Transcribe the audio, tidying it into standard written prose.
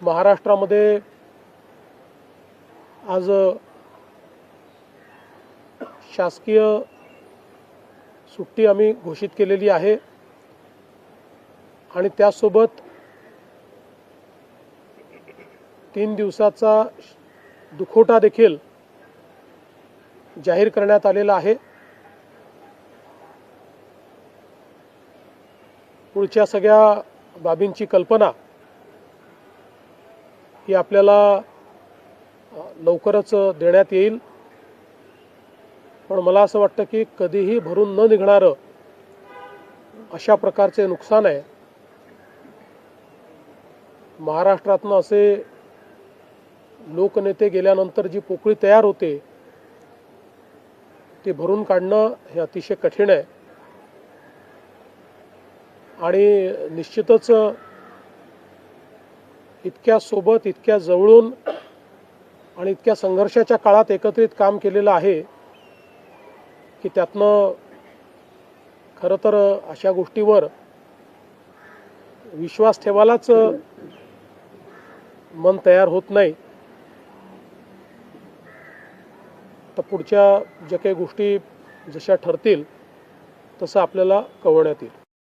महाराष्ट्रामध्ये आज शासकीय सुट्टी आम्ही घोषित केलेली आहे आणि त्यासोबत 3 दिवसाचा दुखवटा देखील जाहीर करण्यात आलेला आहे। पुढच्या सगळ्या बाबींची कल्पना ही आपल्याला लवकरच देण्यात येईल, पण मला असं वाटतं की कधीही भरून न निघणारं अशा प्रकारचे नुकसान आहे। महाराष्ट्रातनं असे लोकनेते गेल्यानंतर जी पोकळी तयार होते ती भरून काढणं हे अतिशय कठीण आहे आणि निश्चितच इतक्या सोबत, इतक्या जवळून आणि इतक्या संघर्षाच्या काळात एकत्रित काम केलेलं आहे की त्यातनं खरं तर अशा गोष्टीवर विश्वास ठेवायलाच मन तयार होत नाही। तर पुढच्या ज्या काही गोष्टी जशा ठरतील तसं आपल्याला कळवण्यात येईल।